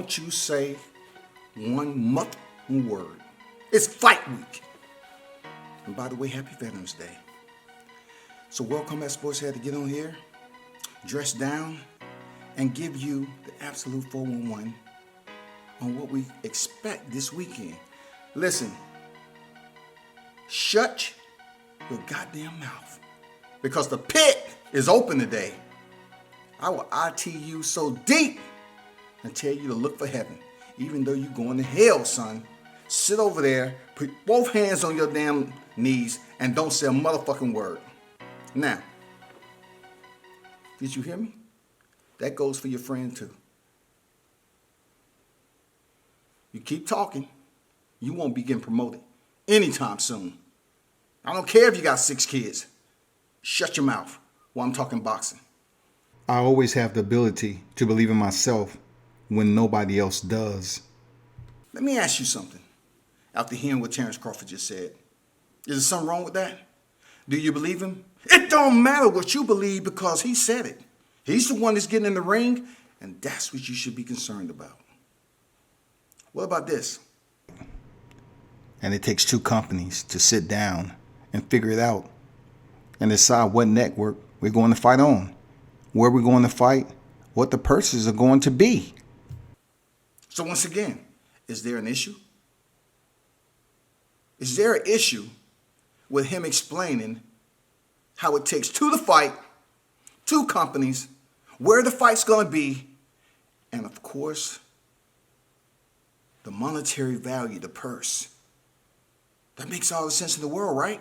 don't you say one motherfucking word. It's fight week. And by the way, happy Veterans Day. So welcome as Sportshead to get on here, dress down, and give you the absolute 411 on what we expect this weekend. Listen, shut your goddamn mouth, because the pit is open today. I will IT you so deep and tell you to look for heaven, even though you're going to hell, son. Sit over there, put both hands on your damn knees, and don't say a motherfucking word. Now, did you hear me? That goes for your friend too. You keep talking, you won't be getting promoted anytime soon. I don't care if you got 6 kids. Shut your mouth while I'm talking boxing. I always have the ability to believe in myself when nobody else does. Let me ask you something. After hearing what Terence Crawford just said, is there something wrong with that? Do you believe him? It don't matter what you believe, because he said it. He's the one that's getting in the ring, and that's what you should be concerned about. What about this? And it takes 2 companies to sit down and figure it out and decide what network we're going to fight on, where we're going to fight, what the purses are going to be. So once again, is there an issue? Is there an issue with him explaining how it takes 2 to fight, 2 companies, where the fight's going to be, and of course, the monetary value, the purse? That makes all the sense in the world, right?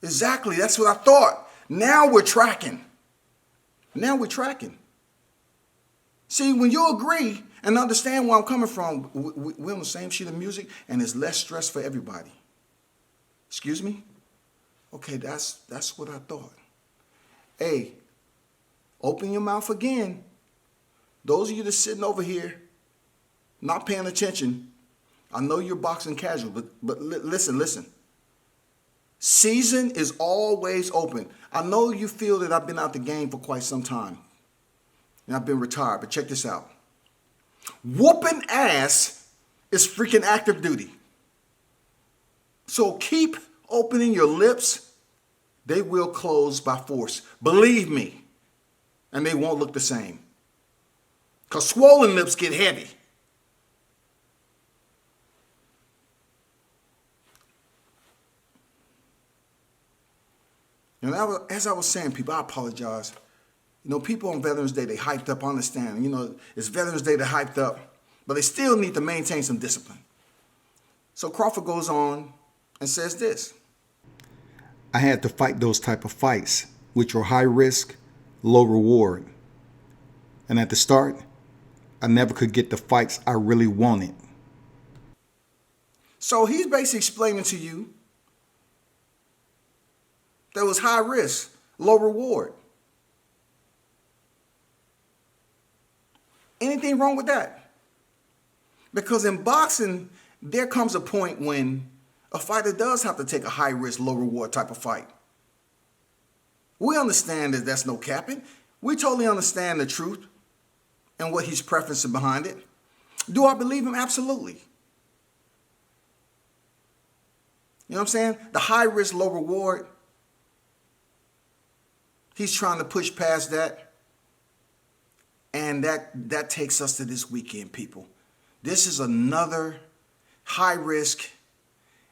Exactly, that's what I thought. Now we're tracking. See, when you agree and understand where I'm coming from, we're on the same sheet of music, and it's less stress for everybody. Excuse me? Okay, that's what I thought. Hey, open your mouth again. Those of you that's sitting over here not paying attention, I know you're boxing casual, but listen. Season is always open. I know you feel that I've been out the game for quite some time, and I've been retired, but check this out. Whooping ass is freaking active duty. So keep opening your lips. They will close by force. Believe me. And they won't look the same. Because swollen lips get heavy. And as I was saying, people, I apologize. People on Veterans Day, they hyped up, I understand. It's Veterans Day, they're hyped up, but they still need to maintain some discipline. So Crawford goes on and says this. I had to fight those type of fights, which were high risk, low reward. And at the start, I never could get the fights I really wanted. So he's basically explaining to you that was high risk, low reward. Anything wrong with that? Because in boxing, there comes a point when a fighter does have to take a high risk, low reward type of fight. We understand that that's no capping. We totally understand the truth and what he's preferencing behind it. Do I believe him? Absolutely. You know what I'm saying? The high risk, low reward, he's trying to push past that. And that takes us to this weekend, people. This is another high risk,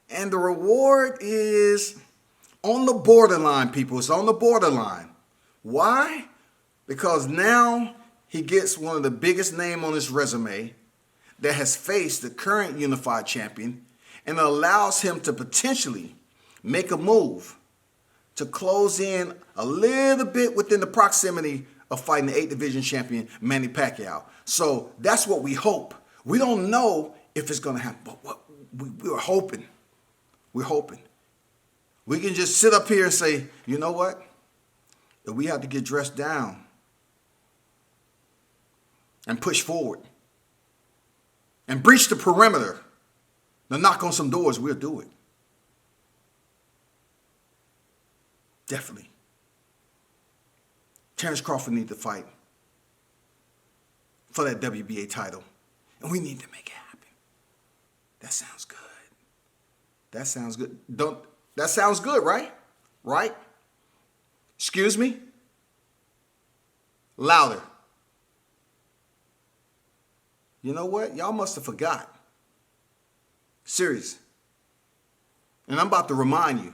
and the reward is on the borderline, people. It's on the borderline. Why? Because now he gets one of the biggest names on his resume that has faced the current unified champion, and it allows him to potentially make a move to close in a little bit within the proximity of fighting the 8th division champion, Manny Pacquiao. So that's what we hope. We don't know if it's going to happen, but we're hoping. We're hoping. We can just sit up here and say, you know what? If we have to get dressed down and push forward and breach the perimeter to knock on some doors, we'll do it. Definitely. Terence Crawford needs to fight for that WBA title. And we need to make it happen. That sounds good. That sounds good. That sounds good, right? Right? Excuse me? Louder. You know what? Y'all must have forgot. Serious. And I'm about to remind you.